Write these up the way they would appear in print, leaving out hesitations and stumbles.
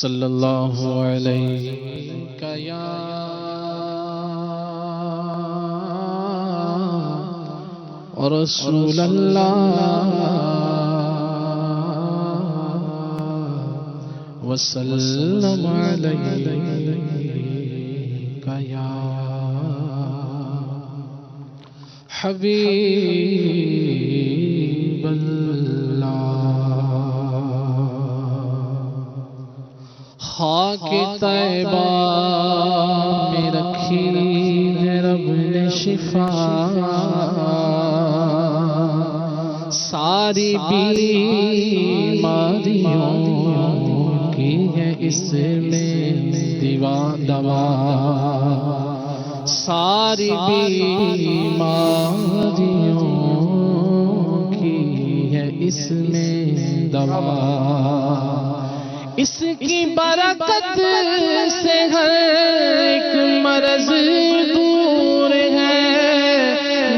صلی اللہ علیہ یا رسول اللہ وسلم علیہ یا حبیب خاک طیبہ میں رکھی ہے رب نے شفا، ساری بیماریوں کی ہے اس میں دوا، ساری بیماریوں کی ہے اس میں دوا، اس کی برکت سے ہر ایک مرض دور ہے،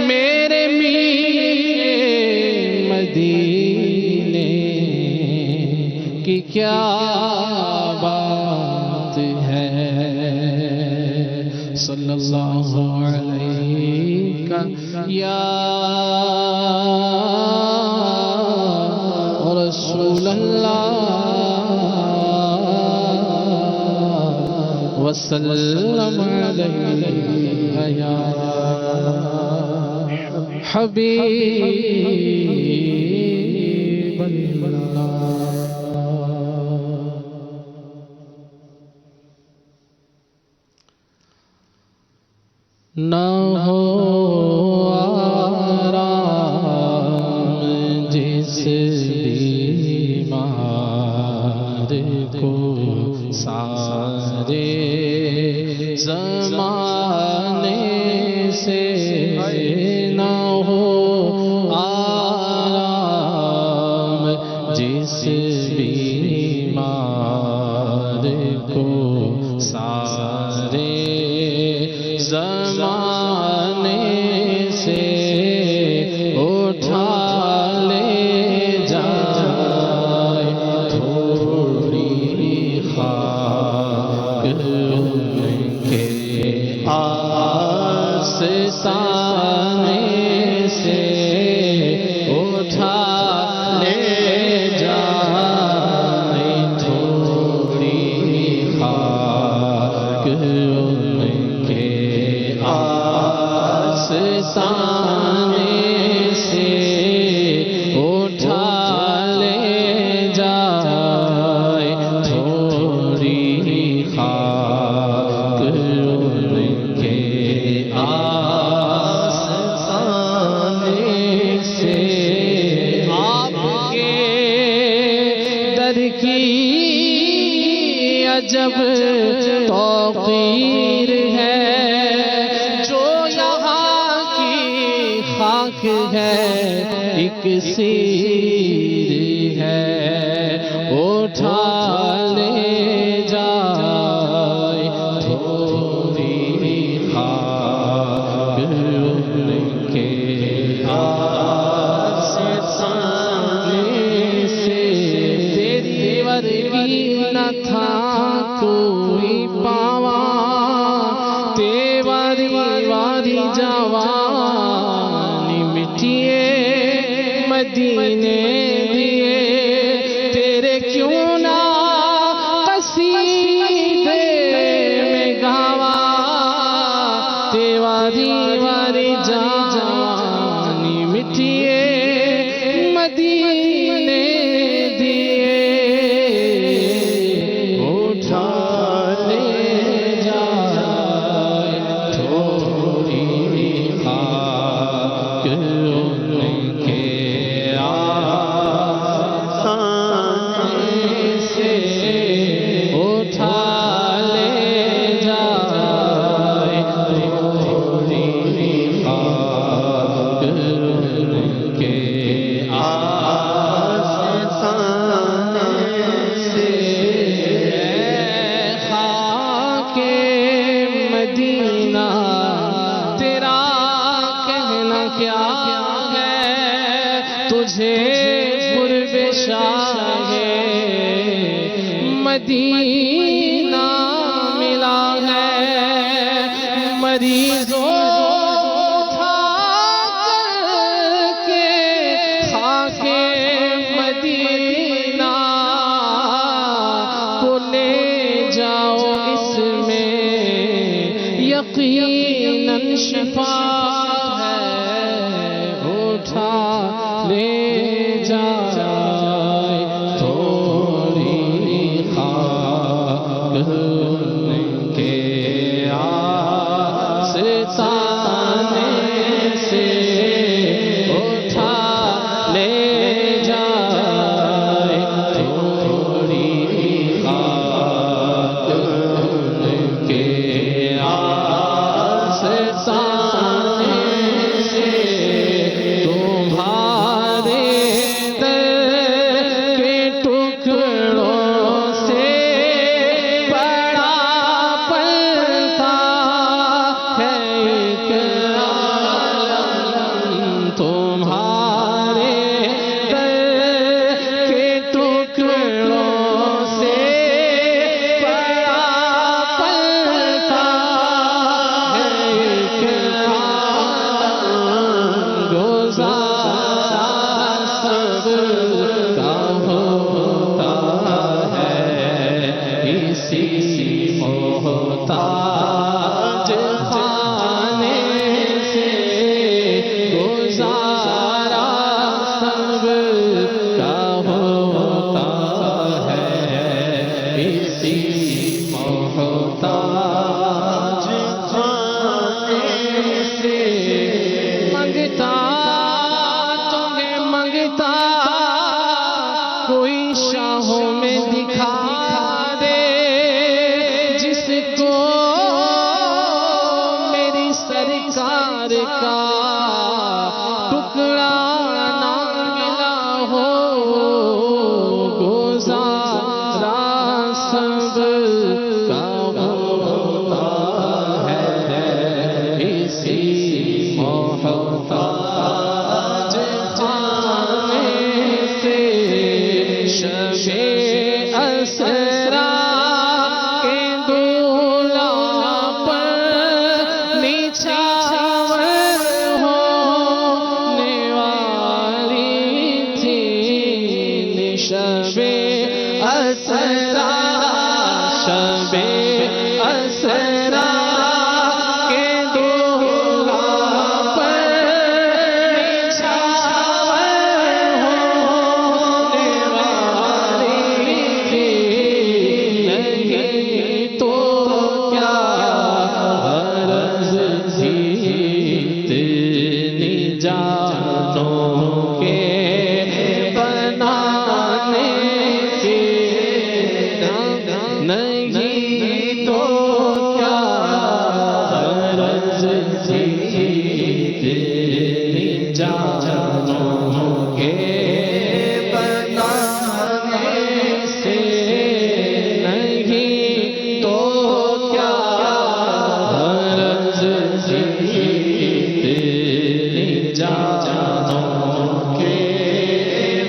میرے میرے مدینے کی کیا بات ہے، صلی اللہ علیہ یا رسول اللہ وسلم علیہ یا حبیب اللہ۔ نہ ہو آرام جس بیمار کو سارے زمانے سے، نہ ہو آرام جس بیمار کو سارے زمانے سے اٹھا لے جائے تھوڑی خاک کے آستانے سے، اٹھا لے جائے تھوڑی خاک کے آستانے سے، اٹھا لے جائے تھوڑی خاک کے آستانے سے، آپ کے در کی عجب توقیر ہے، جو یہاں کی خاک ہے ایک سیر ہے، اٹھا لے جائے تھوڑی خاک کے آستانے سے، تیری ورگی نہ تھا کوئی پاواں، تیواری واری جوانی مٹیے مدینے دیے، تیرے کیوں نہ قصیدے میں گاواں، تیواری واری جوانی مٹیے مدینے دیے، اٹھا لے جائے تھوڑی خاک کے آستانے مدینہ ملا ہے مریضوں اٹھا کر کے خاک مدینہ کو لے جاؤ اس میں یقیناً شفا ہے اٹھا لے جائے تھوڑی خاک ان کے آستانے سے اٹھا لے جائے تھوڑی خاک ان کے آستانے سے تمہارے در کے ٹکڑوں سے بڑا پلتا ہے ایک عالم تمہارے در کے ٹکڑوں سے بڑا پلتا ہے ایک عالم گزارا سب کا ہوتا ہے اسی محتاج خانے سے گزارا سب کا ہوتا ہے اسی محتاج خانے سے منگتا تمہیں منگتا کوئی شاہوں میں دکھا دے جس کو میری سرکار کا ٹکڑا نہ ملا ہو گزارا سب کا ہوتا ہے اسی محتاج خانے سے شب اسرا کے دولہ پر نچھاور ہونے والی تھی شب اسرا شب اسرا کے دولہ پر نچھاور ہونے والی تھی نہیں تو کیا غرض تھی اتنی جانوں کے بنانے کی نہیں تو کیا غرض تھی اتنی جانوں کے بنانے سے نہیں تو کیا غرض تھی اتنی جانوں کے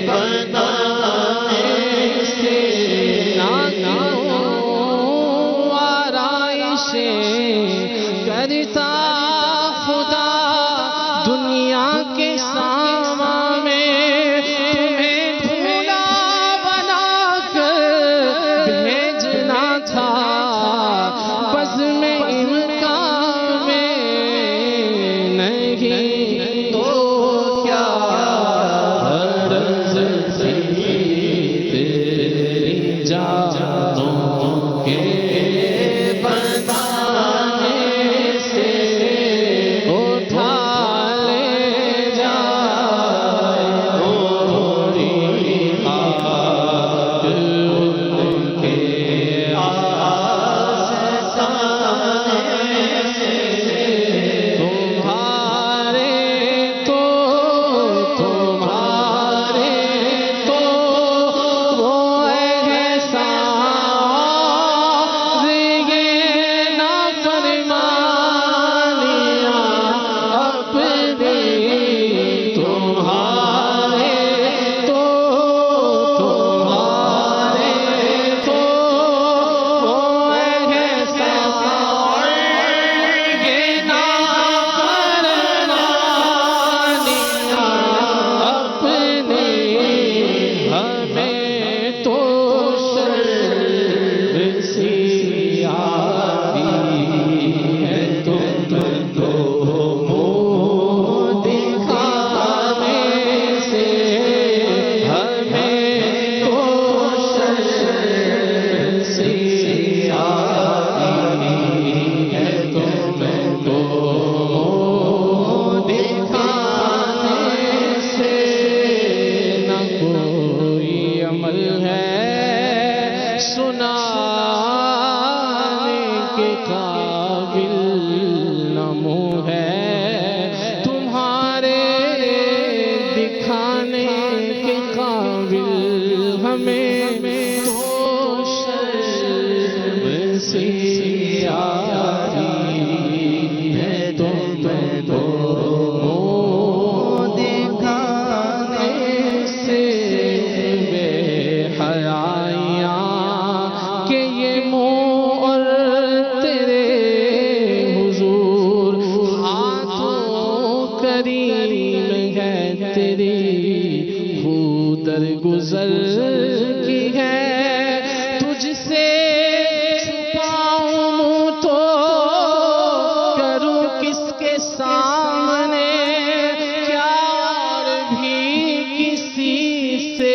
بنانے سے کرتا خدا دنیا کے سامان میں تمہیں بھولا بنا کر بھیجنا تھا بس میں امکان میں نہیں تو کیا غرض تھی تیری جانوں کے سی آتی ہے تم کو دکھانے سے بے حیائیاں کہ یہ منہ اور تیرے حضور ہاتھوں کریم ہے تیری در گزر کی ہے تجھ سے چھپاؤں منہ تو کروں کس کے سامنے کیا اور بھی کسی سے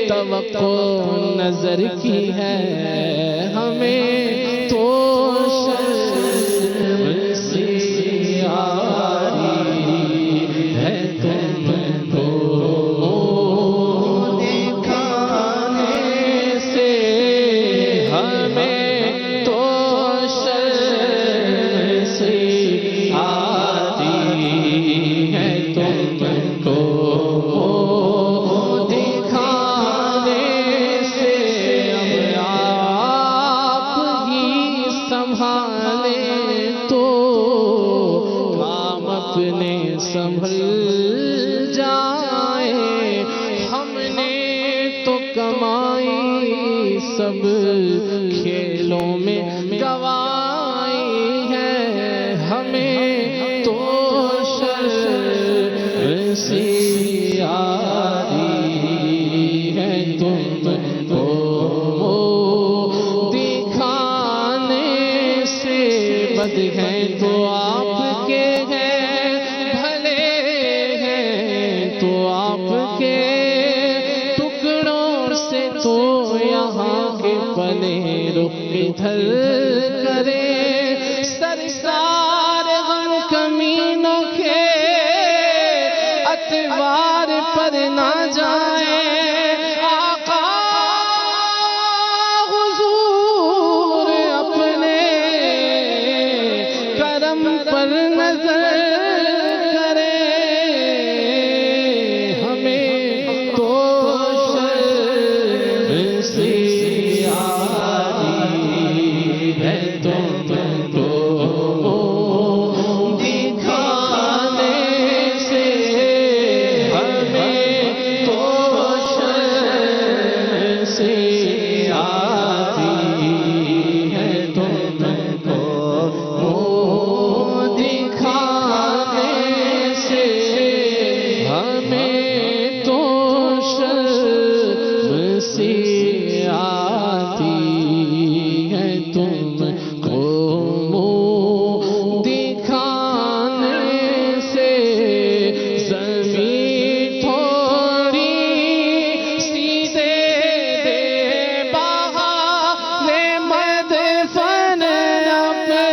توقع نظر کی ہے ہمیں تو شرم سی آئی ہے تم کو سنبھل جائے ہم نے تو کمائی سب کھیلوں میں گوائی ہے ہمیں تو شرم سی آئی ہے تم کو دکھانے سے بد ہے تو آپ کے ہیں تو یہاں کے پلے رخ ادھر کرے سرسار غم کمینوں کے اتوار پر نہ جائے آقا حضور اپنے کرم پر نظر کرے ہمیں تو سی آئی ہے تم کو دکھانے سے ہمیں تو شرم سی آتی ہے تم کو دکھانے سے ہمیں تو شرم سی آتی ہے تم کو دکھانے سے زمین تھوڑی سیدھے دے بہانے مدفن اپنے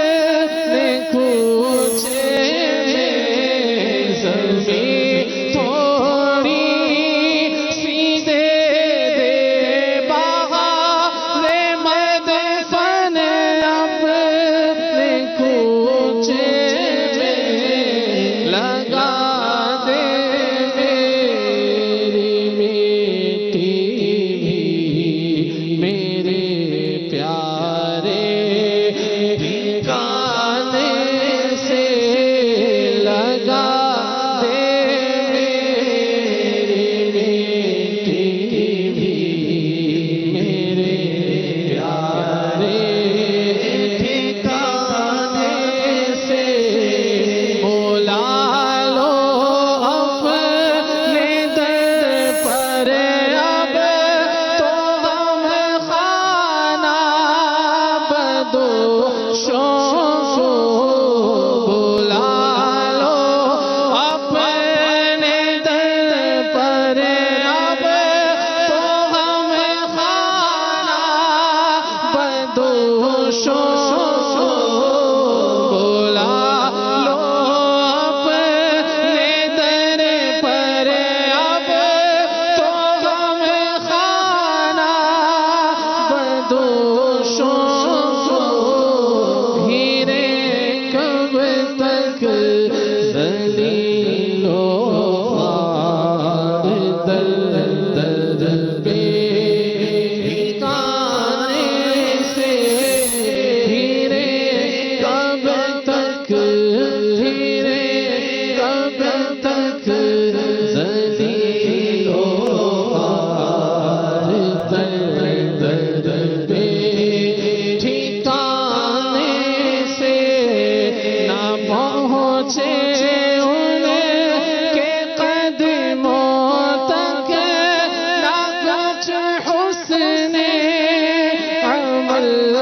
کوچے میں زمین تھوڑی سیدھے دے اللہ